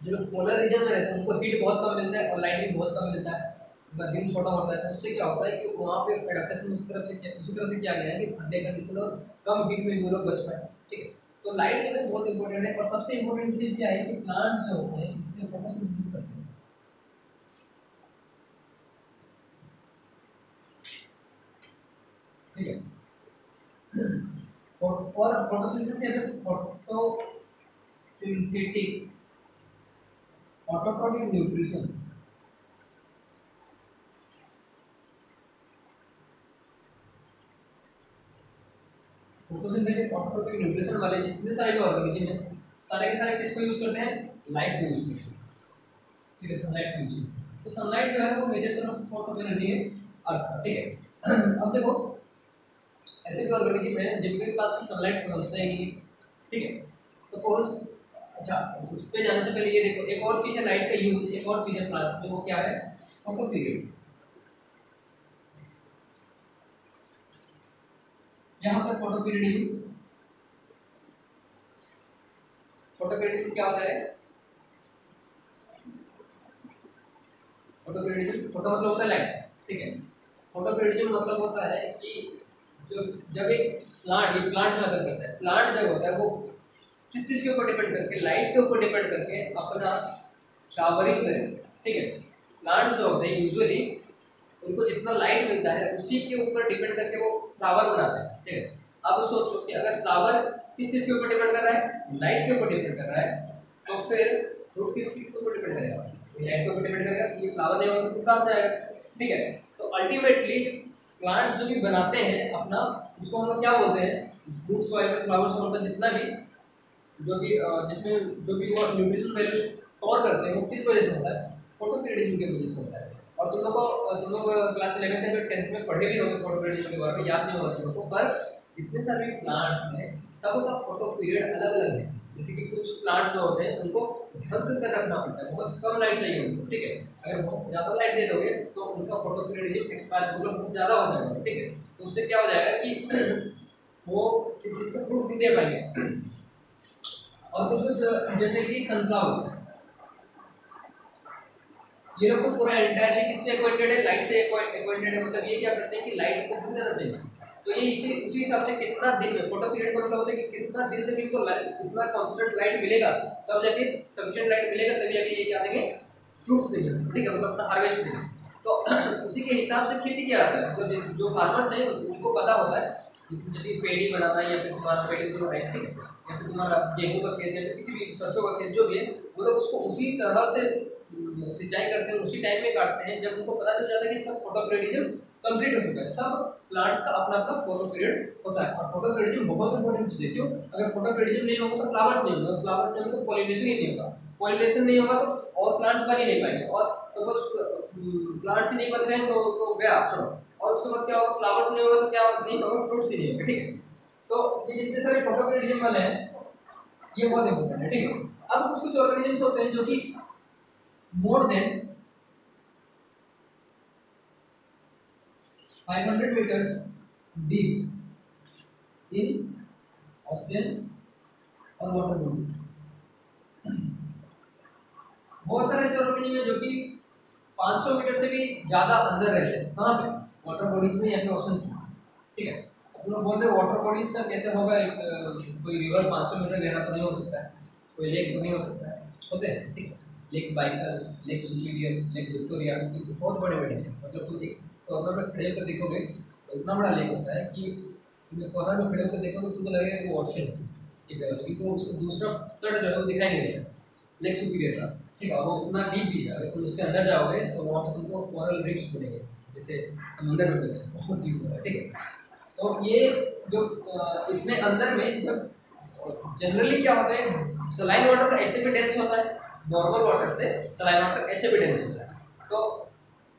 [SPEAKER 1] जो पोलर रीजन में रहते हैं उनको हीट बहुत कम मिलता है और लाइट भी बहुत कम मिलता है, उनका दिन छोटा होता है। तो उससे क्या होता है कि वहाँ पे एडेप्टेशन उसी तरह से किया गया है कि ठंडे कंडीशन और कम हीट में वो लोग बच पाए, ठीक है। तो लाइट जो है बहुत इंपॉर्टेंट है। और सबसे इंपॉर्टेंट चीज़ क्या है कि प्लांट्स जो होते हैं इससे फोटोसिंथेसिस करते हैं, ठीक है। और फोटोसिंथेसिस या फिर photosynthetic autotrophic nutrition, photosynthetic autotrophic nutrition वाले जितने सारे ऑर्गेनिज्म हैं सारे के सारे किसको यूज करते हैं, लाइट को यूज करते हैं। ठीक है, सनलाइट यूज, तो सनलाइट जो है वो major source of source of energy है अर्थ का। ठीक है, अब देखो ऐसे भी ऑर्गेनिज्म है जिनके पास सनलाइट पहुंचता ही नहीं है। ठीक है, सपोज, अच्छा उस पे जाने से पहले ये देखो एक और चीज है लाइट का यूज, एक और चीज है प्लांट्स में, वो क्या है, फोटो पीरियड। क्या होता है फोटो पीरियड, फोटो पीरियड क्या होता है, फोटो पीरियड, फोटो मतलब होता है लाइट। ठीक है, फोटो पीरियड मतलब होता है कि जो जब एक प्लांट, ये प्लांट में अगर करता है, प्लांट जब होता है वो किस चीज के ऊपर डिपेंड करके, लाइट के ऊपर डिपेंड करके अपना फ्लावरिंग करे। ठीक है, प्लांट्स जो होते हैं यूजुअली उनको जितना लाइट मिलता है उसी के ऊपर डिपेंड करके वो फ्लावर बनाते हैं। ठीक है, अब सोचो कि अगर फ्लावर किस चीज के ऊपर डिपेंड कर रहा है, लाइट के ऊपर डिपेंड कर रहा है, तो फिर फ्रूट किस चीज के ऊपर डिपेंड करेगा, लाइट के ऊपर डिपेंड करेगा। ये फ्लावर नहीं होगा तो फ्रूट कहाँ से आएगा। ठीक है, तो अल्टीमेटली प्लांट्स जो भी बनाते हैं अपना, उसको हम लोग क्या बोलते हैं, फ्रूट्स वगैरह फ्लावर्स वगैरह जितना भी जो कि जिसमें जो भी वो न्यूट्रिशन वैल्यू स्टोर करते हैं वो किस वजह से होता है, फोटो पीरियडिज्म की वजह से होता है। और तुम लोग क्लास 11th या फिर 10th में पढ़े भी होंगे फोटो पीरियडिज्म के बारे में, याद नहीं होगा तुम लोग को, पर जितने सारे प्लांट्स हैं सबका फोटो पीरियड अलग अलग है। जैसे कि कुछ प्लांट्स जो होते हैं उनको ढक कर रखना पड़ता है, बहुत कम लाइट चाहिए उनको। ठीक है, अगर बहुत ज़्यादा लाइट दे दोगे तो उनका फोटो पीरियडिज्म एक्सपायर मतलब बहुत ज़्यादा हो जाएगा। ठीक है, तो उससे क्या हो जाएगा कि वो ठीक से फ्रूट नहीं दे पाएंगे। और कुछ कुछ जैसे कि सनफ्लावर, ये लोग तो पूरा एंटायरली किससे एक्वाइंटेड है, लाइट से एक्वाइंटेड है। मतलब ये क्या करते हैं कि लाइट को बहुत ज़्यादा चाहिए, तो ये इसी उसी हिसाब से कितना दिन में, फोटो पीरियड का मतलब होता है कि कितना दिन तक इनको इतना कांस्टेंट लाइट मिलेगा तब जाके सफिशिएंट लाइट मिलेगा तभी जाके ये क्या देंगे, फ्रूट्स देंगे। ठीक है, मतलब अपना हार्वेस्ट देंगे। तो उसी के हिसाब से खेती किया जाता है। मतलब जो फार्मर्स हैं उनको पता होता है जैसे पेड़ी बनाना है या फिर तुम्हारा पेड़ी तो राइस, ठीक है, या फिर तुम्हारा गेहूं का खेत या फिर किसी भी सरसों का खेत जो भी है, वो लोग उसको उसी तरह से सिंचाई करते हैं, उसी टाइम में काटते हैं जब उनको पता चल जाता है कि इसका फोटो पीरियडिज्म कंप्लीट हो चुका है। सब प्लांट्स का अपना अपना फोटो पीरियड होता है और फोटो पीरियडिज्म बहुत इंपॉर्टेंट चीज है। क्यों, अगर फोटो पीरियडिज्म नहीं होगा तो फ्लावर्स नहीं होगा, फ्लावर्स नहीं होगा तो पॉलिनेशन ही नहीं होगा, पॉलिनेशन नहीं होगा तो और प्लांट्स बन ही नहीं पाएंगे, और सपोज प्लांट्स ही नहीं बनते हैं तो गया छोड़ो, और उसके बाद क्या होगा, फ्लावर्स नहीं होगा तो क्या नहीं होगा, फ्रूट्स ही नहीं होगा। ठीक है, तो ये जितने सारे फोटो पीरियडिज्म वाले हैं ये बहुत इंपॉर्टेंट है। ठीक है, अब कुछ कुछ ऑर्गेनिजम्स होते हैं जो कि more than 500 meters deep in ocean और water bodies। बहुत सारे ऐसे ऑर्गेनिज्म हैं जो कि 500 मीटर से भी ज्यादा अंदर रहते हैं, कहाँ पे, वाटर बॉडीज में या फिर ओशंस में। ठीक है, तुम लोग बोल रहे हो वाटर बॉडीज का कैसे होगा, एक कोई रिवर 500 मीटर गहरा तो नहीं हो सकता है, कोई लेक तो नहीं हो सकता है, होते हैं। ठीक है, lake biker, lake superior, lake Victoria, ये बहुत बड़े बड़े हैं। मतलब तुम एक कॉर्नर में खड़े होकर देखोगे तो इतना बड़ा लेक होता है कि तुम कॉर्नर में खड़े होकर देखोगे तुमको लगेगा कि वो ओशन है। ठीक है, लेकिन वो उसका दूसरा तट जो है वो दिखाई नहीं देता, लेक सुपीरियर का। ठीक है, वो उतना डीप भी है, अगर तुम उसके अंदर जाओगे तो वहाँ पे तुमको कोरल रीफ्स मिलेंगे, जैसे समुद्र में मिलते हैं, बहुत डीप होता है। ठीक है, तो ये जो इतने अंदर में जब जनरली क्या होता है, सलाइन वाटर का ऐसे भी डेंस होता है, नॉर्मल वाटर से सलाइन वाटर ऐसे भी डेंस होता है। तो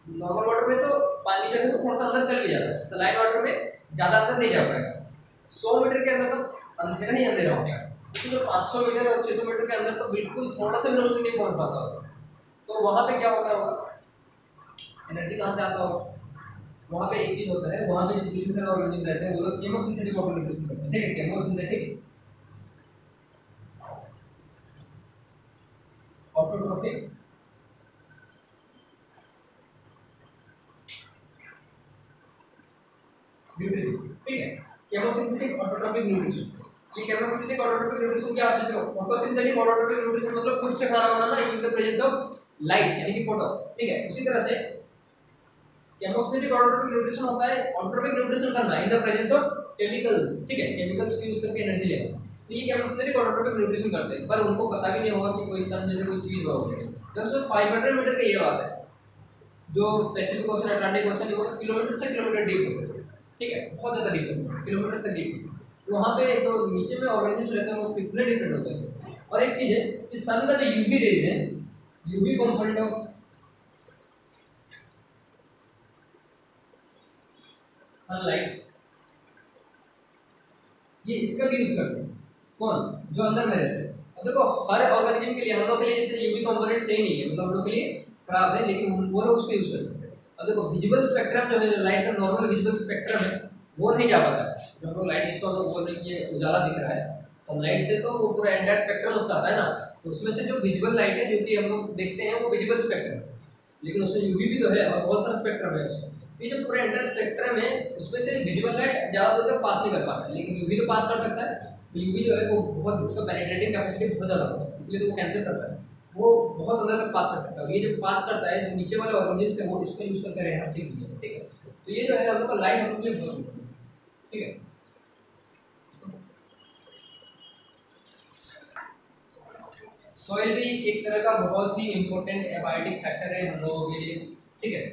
[SPEAKER 1] नॉर्मल वाटर में तो पानी जो है तो थोड़ा सा अंदर चल भी जाता है, सलाइन वाटर में ज़्यादा अंदर नहीं जा पाएगा। 100 मीटर के अंदर तो अंधेरा ही अंधेरा होता है, क्योंकि जो 500 मीटर और 600 मीटर के अंदर तो बिल्कुल थोड़ा सा भी रोशनी नहीं पहुंच पाता होगा। तो वहाँ पे क्या होता होगा, एनर्जी कहाँ से आता होगा, वहाँ पे एक चीज होता है, वहाँ पे जितने सारे ऑर्गेनिज्म रहते हैं वो लोग केमोसिंथेटिक ऑर्गेनिज्म करते हैं। ठीक है, केमोसिंथेटिक ऑटोट्रोफिक न्यूट्रिशन। ठीक है, केमोसिंथेटिक ऑटोट्रोफिक न्यूट्रिशन, ये केमोसिंथेटिक ऑटोट्रोफिक न्यूट्रिशन क्या होता है, फोटोसिंथेटिक ऑटोट्रोफिक न्यूट्रिशन मतलब खुद से खाना बनाना in the presence of light यानी कि फोटो। ठीक है, उसी तरह से केमोसिंथेटिक ऑटोट्रोफिक न्यूट्रिशन होता है ऑटोट्रोफिक न्यूट्रिशन करना इन द प्रेजेंस ऑफ केमिकल्स। ठीक है, केमिकल्स को यूज करके एनर्जी लेना, तो ये केमोसिंथेटिक ऑटोट्रोफिक न्यूट्रिशन करते हैं, पर उनको पता भी नहीं होगा कि कोई सन जैसे कोई चीज होगी। दोस्तों 500 मीटर की ये बात है, जो पैसिफिक ओशन अटलांटिक ओशन वो किलोमीटर से किलोमीटर डीप होते हैं, ठीक है, बहुत ज़्यादा डीप होते हैं, किलोमीटर से डीप। तो वहाँ पे जो नीचे में ऑर्गेनिजम्स रहते हैं वो कितने डिफरेंट होते हैं। और एक चीज़ है कि सन का जो यूवी रेज है, यूवी कंपोनेंट ऑफ सनलाइट, ये इसका भी यूज करते हैं। कौन? जो अंदर में रहते हैं। अब देखो हर ऑर्गेनिज्म के लिए, हम लोग के लिए जैसे यूवी कंपोनेंट सही नहीं है, मतलब हम लोग के लिए खराब है, लेकिन वो लोग उसको यूज कर सकते हैं। अब देखो विजिबल स्पेक्ट्रम जो है, लाइट का नॉर्मल विजिबल स्पेक्ट्रम है, वो नहीं जा पाता है। जो हम लोग लाइट, इसको हम लोग बोल रहे हैं कि ये उजाला दिख रहा है सनलाइट से, तो वो पूरा एंटायर स्पेक्ट्रम उसका आता है ना, तो उसमें से जो विजिबल लाइट है जो कि हम लोग देखते हैं वो विजिबल स्पेक्ट्रम, लेकिन उसमें यूवी भी तो है और बहुत सारा स्पेक्ट्रम है उसमें। ये जो पूरा एंटायर स्पेक्ट्रम है उसमें से विजिबल लाइट ज्यादा दूर तक पास नहीं कर पाता है, लेकिन यूवी तो पास कर सकता है। तो यूवी जो है वो बहुत, उसका पेनिट्रेटिंग कैपेसिटी बहुत ज्यादा होता है, इसलिए तो वो कैंसर करता है, वो बहुत अंदर तक पास कर सकता है। ये जो पास करता है, जो नीचे वाले ऑर्गेनिज्म है वो इसको यूज करके रहे हर चीज में, ठीक है। तो ये जो है हम लोग का लाइट हम लोग के लिए बहुत important है, ठीक है। सॉइल भी एक तरह का बहुत ही इंपॉर्टेंट एबायोटिक फैक्टर है हम लोगों के लिए, ठीक है।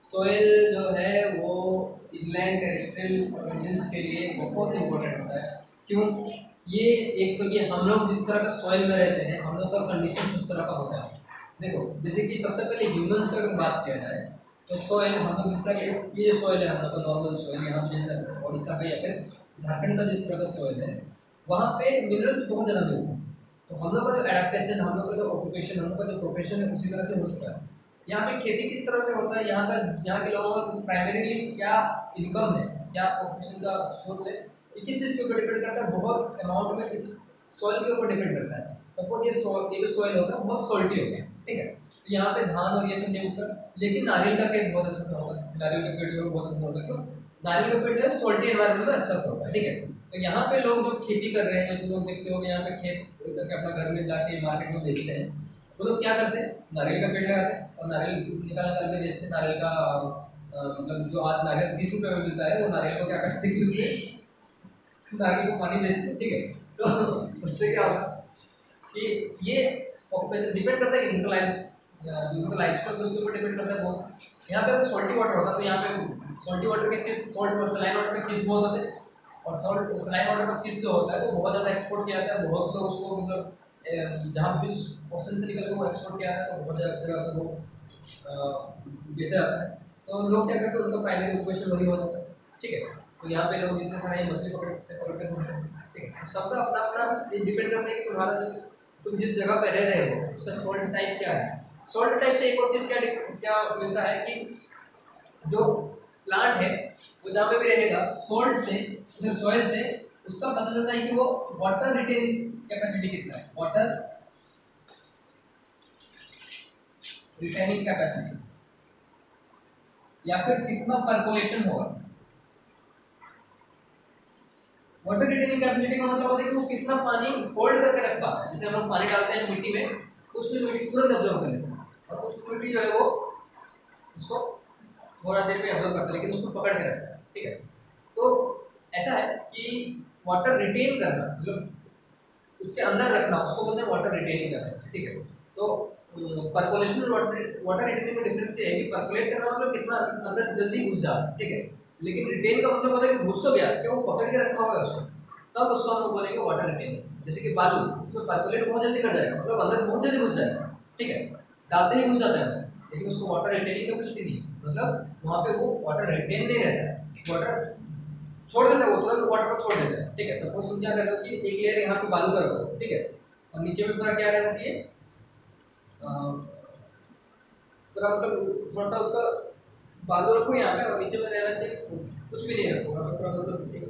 [SPEAKER 1] सॉइल जो है वो इनलैंड टेरेस्ट्रियल ऑर्गेनिजम्स के लिए बहुत इंपॉर्टेंट होता है। क्यों? ये एक तो ये हम लोग जिस तरह का सॉइल में रहते हैं, हम लोग का कंडीशन उस तरह का होता है। देखो जैसे कि सबसे पहले ह्यूमंस का अगर बात किया जाए, तो सॉइल हम लोग जिस तरह के, ये जो सॉइल है हम लोग का नॉर्मल सॉइल, यहाँ पे जैसे ओडिशा का या फिर झारखंड का जिस तरह का सॉइल है, वहाँ पे मिनरल्स बहुत ज़्यादा मिलते हैं। तो हम लोग का जो एडेप्टेशन, हम लोग का जो ऑक्यूपेशन, हम लोग का जो प्रोफेशन है उसी तरह से हो चुका है। यहाँ पे खेती किस तरह से होता है, यहाँ का, यहाँ के लोगों का प्राइमरीली क्या इनकम है, क्या ऑक्यूपेशन का सोर्स है, ये किस चीज़ के ऊपर डिपेंड करता है, बहुत अमाउंट में इस सॉइल के ऊपर डिपेंड करता है। सपोज ये जो सॉइल होता है बहुत सॉल्टी होता है, ठीक है, तो यहाँ पे धान और ये सब नहीं उगता, लेकिन नारियल का पेड़ बहुत अच्छा सा होता है, नारियल का पेड़ जो बहुत अच्छा होता है। क्यों? नारियल का पेड़ जो है सॉल्टी एनवायरमेंट में अच्छा सा होता है, ठीक है। तो यहाँ पे लोग जो खेती कर रहे हैं, जो लोग देखते हो यहाँ पे खेत करके अपना घर में जाके मार्केट में बेचते हैं, वो लोग क्या करते हैं, नारियल का पेड़ लगाते हैं और नारियल निकाल निकाल के बेचते हैं। नारियल का मतलब जो आज नारियल 20 रुपये में मिलता है, वो नारियल को क्या करते हैं कि उससे नारियल को पानी बेचते हैं, ठीक है। तो उससे क्या होगा कि ये ऑक्यूपेशन डिपेंड करता है कि उनका लाइफ स्टाइल उसके ऊपर डिपेंड करता है बहुत। यहाँ पे अगर सॉल्टी वाटर होता तो यहाँ पे सॉल्टी वाटर के फिश, सॉल्ट और सलाइन वाटर के फिश बहुत होते हैं, और सॉल्ट सलाइन वाटर का फिश जो होता है वो बहुत ज़्यादा एक्सपोर्ट किया जाता है, बहुत लोग उसको मतलब जहाँ फिश ओशन से निकल के वो एक्सपोर्ट किया जाता है, तो बहुत ज़्यादा जगह पे वो बेचा जाता है। तो लोग क्या करते हैं, उनका प्राइमरी ऑक्यूपेशन वही होता है, ठीक है। तो यहाँ पे लोग इतने सारे मछली पकड़ते घूमते हैं, ठीक है। सबका अपना अपना डिपेंड करता है कि तुम्हारा तुम जिस जगह पे रह रहे हो उसका सॉल्ट टाइप क्या है। सॉल्ट टाइप से एक और चीज़ क्या क्या मिलता है कि जो प्लांट है वो जहाँ पे भी रहेगा सॉल्ट से, सॉइल से उसका पता चलता है कि वो वाटर रिटेनिंग कैपेसिटी कितना है, वाटर रिटेनिंग कैपेसिटी, या फिर कितना परकोलेशन होगा। वाटर रिटेनिंग कैपेसिटी का मतलब होता है कि वो कितना पानी होल्ड करके रख पाता है। जैसे हम लोग पानी डालते हैं मिट्टी में, तो उसमें मिट्टी तुरंत अब्जॉर्व कर लेती है, और कुछ मिट्टी जो है वो उसको थोड़ा देर में अब्जॉर्व करता है, लेकिन उसको पकड़ के रखता है, ठीक है। तो ऐसा है कि वाटर रिटेन करना, मतलब उसके अंदर रखना, उसको बोलते हैं वाटर रिटेनिंग करना, ठीक है। तो परकोलेशन और वाटर रिटेनिंग में डिफरेंस ये है कि परकोलेट करना मतलब कितना अंदर जल्दी घुस जाए, ठीक है, लेकिन रिटेन का मतलब होता है कि घुस तो गया, कि वो पकड़ के रखा हुआ है उसको, तब उसको हम लोग बोलेंगे वाटर रिटेनिंग। जैसे कि बालू, उसमें परकोलेट बहुत जल्दी कर जाएगा, मतलब अंदर बहुत जल्दी घुस जाएगा, ठीक है, डालते ही घुस जाता है, लेकिन उसको वाटर रिटेनिंग कैपेसिटी नहीं, मतलब वहाँ पे वो वाटर रिटेन नहीं रहता है, वाटर छोड़ देता है, वो तुरंत वाटर को छोड़ देता है, ठीक है। सपोज तुम क्या कर रहे हो कि एक लेयर यहाँ पे बालू का रखो, ठीक है, और नीचे में पूरा क्या रहना चाहिए, पूरा मतलब थोड़ा सा उसका बालू रखो यहाँ पे, और नीचे में रहना चाहिए कुछ भी नहीं रखो, पूरा मतलब एक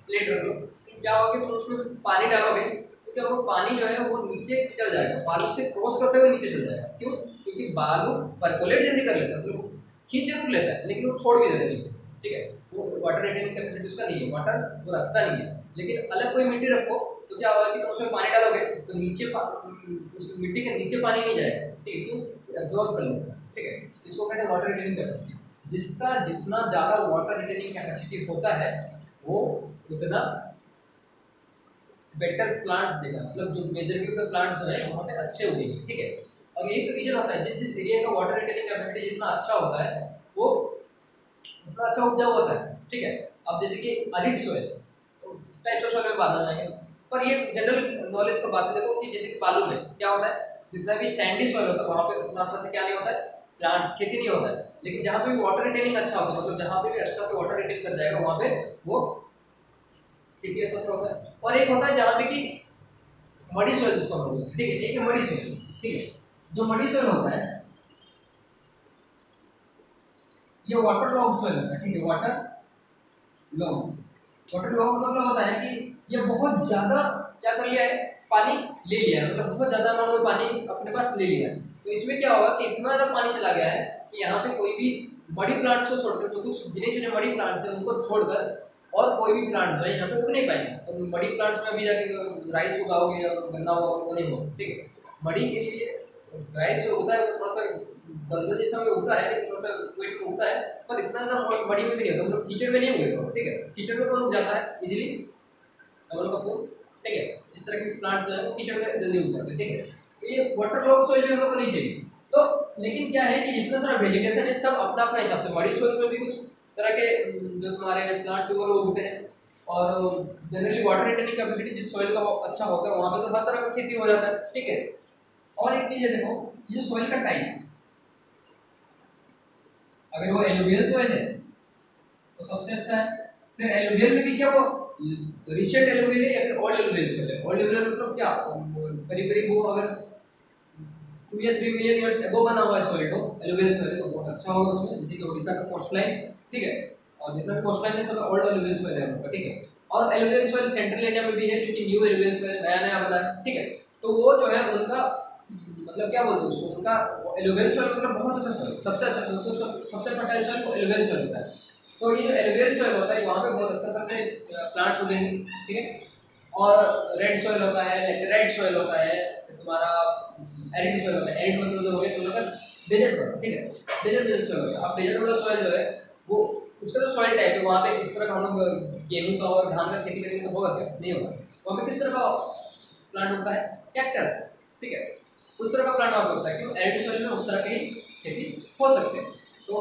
[SPEAKER 1] प्लेट रख लो। क्या होगा कि तुम उसमें पानी डालोगे तो क्या होगा, पानी जो है वो नीचे चल जाएगा, बालू से क्रॉस करते हुए नीचे चल जाएगा। क्यों? क्योंकि बालू परकोलेट जल्दी कर लेता है, मतलब खींच जरूर लेता है, लेकिन वो छोड़ भी देता है नीचे, ठीक है। वो वाटर रिटेनिंग कैपेसिटी उसका नहीं है, वाटर वो रखता नहीं है। लेकिन अलग कोई मिट्टी रखो तो क्या होगा कि तुम उसमें पानी डालोगे तो नीचे उस मिट्टी के नीचे पानी नहीं जाएगा, ठीक है, क्यों? एब्जॉर्ब कर लेगा, ठीक है। इसको कहते हैं वाटर रिटेनिंग कैपेसिटी। जिसका जितना ज़्यादा वाटर रिटेनिंग कैपेसिटी होता है वो उतना बेटर प्लांट्स देगा, मतलब जो मेजर के प्लांट्स जो है वहाँ पे अच्छे उगेंगे, ठीक है। और यही तो रीजन होता है, जिस जिस एरिया का वाटर रिटेनिंग कैपेसिटी जितना अच्छा होता है वो उतना अच्छा उपजाऊ होता है। ठीक है, अब जैसे कि arid soil, types of soil में बात जाएंगे, पर ये जनरल नॉलेज का बात है। देखो कि जैसे कि बालू में क्या होता है, जितना भी सैंडी सॉइल होता है वहाँ पे उतना अच्छा से क्या नहीं होता है, प्लांट्स खेती नहीं होता है। लेकिन जहाँ पे वाटर रिटेनिंग अच्छा होता है, मतलब जहाँ पे भी अच्छा से वाटर रिटेन कर जाएगा वहाँ पे वो खेती अच्छा से होता है। और एक होता है जहाँ पे कि मडी सॉइल जिसको हम बोलते हैं, ठीक है, एक है मडी सॉइल। ठीक है, जो मडी सॉइल होता है ये वाटर लॉग सॉइल होता है। ठीक है, वाटर लॉग मतलब होता है कि ये बहुत ज्यादा क्या कर लिया है, पानी ले लिया है, मतलब बहुत ज्यादा अमाउंट में पानी अपने पास ले लिया है। तो इसमें क्या होगा कि इतना ज्यादा पानी चला गया है कि यहाँ पे कोई भी मडी प्लांट्स को छोड़कर, जो कुछ गिने चुने मडी प्लांट्स हैं उनको छोड़कर और कोई भी प्लांट जो है यहाँ पे उग नहीं पाएंगे। तो मडी प्लांट्स में अभी जाके राइस उगाओगे या गन्ना उगाओगे वो नहीं होगा। ठीक है, मडी के लिए राइस जो उगता है वो थोड़ा सा दलदल जैसा में उगता है, लेकिन थोड़ा सा वेट में उगता है, पर इतना ज्यादा मडी में भी नहीं होता, मतलब कीचड़ में नहीं उगेगा। ठीक है, कीचड़ में कौन उग जाता है इजीली, डबल का फूल। ठीक है, इस तरह के प्लांट्स जो है वो कीचड़ में जल्दी उग जाते हैं। ठीक है, तो ये वाटर लॉग सॉइल में हम लोग को नहीं चाहिए। तो लेकिन क्या है कि जितना सारा वेजिटेशन है सब अपना अपना हिसाब से, मडी सॉइल में भी कुछ तरह के जो तुम्हारे प्लांट्स वो लोग उगते हैं, और जनरली वाटर रिटेनिंग कैपेसिटी जिस सॉइल का अच्छा होता है वहाँ पे तो हर तरह का खेती हो जाता है। ठीक है, और एक चीज है, देखो ये सॉइल का टाइप, अगर वो एलुवियल सॉइल है तो सबसे अच्छा है। फिर एलुवियल में भी क्या वो रिसेंट एलुवियल है या फिर ओल्ड एलुवियल सॉइल है। ओल्ड एलुवियल मतलब क्या, करीब करीब वो अगर 2 या 3 मिलियन ईयर्स एगो बना हुआ है सॉइल, तो एलुवियल सॉइल है तो बहुत अच्छा होगा उसमें, जैसे कि ओडिशा का कोस्टलाइन। ठीक है, और जितना भी कोस्टलाइन है सब ओल्ड एलुवियल सॉइल है उनका। ठीक है, और एलुवियल सॉइल सेंट्रल इंडिया में भी है, क्योंकि न्यू एलुवियल सॉइल नया नया बना है। ठीक है, तो वो जो है उनका मतलब क्या बोलते हैं उसको, उनका एलुवियल सॉइल मतलब बहुत अच्छा सॉइल, सबसे अच्छा सबसे फर्टाइल सॉइल वो एलुवियल सॉइल होता है। तो ये जो एलुवियल सॉइल होता है वहाँ पे बहुत अच्छा तरह से प्लांट्स उगेंगे। ठीक है, और रेड सॉइल होता है, लेटेराइट सॉइल होता है, तुम्हारा एरिड सॉइल होता है। एरिड मतलब जो हो गया तुम लोग का डेजर्ट वाला। ठीक है, डेजर्ट सॉइल होता है। अब डेजर्ट वाला सॉइल जो है वो उसका जो सॉइल टाइप है वहाँ पे इस तरह का हम लोग गेहूं का और धान का खेती करेंगे तो होगा क्या, नहीं होगा। वहाँ पे किस तरह का प्लांट होता है, कैक्टस। ठीक है, उस तरह का प्लांट वहाँ पे होता है, क्यों एरिड सॉइल में उस तरह की खेती हो सकते हैं। तो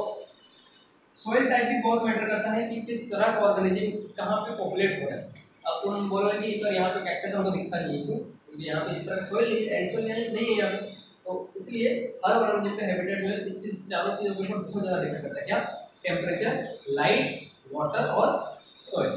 [SPEAKER 1] सॉइल टाइप भी बहुत मैटर करता है कि किस तरह का ऑर्गेनिज्म कहाँ पे पॉपुलेट हो रहा है। अब तुम बोलोगे कि सर यहाँ पे कैक्टस हमको दिखता नहीं है, क्यों, क्योंकि यहाँ पे इस तरह का सॉइल नहीं है यहाँ पे। तो इसलिए हर ऑर्गेनिज्म का हैबिटेट जो है इस चीज चारों चीजों के ऊपर बहुत ज़्यादा डिपेंड करता है। क्या, टेम्परेचर, लाइट, वाटर और सॉइल।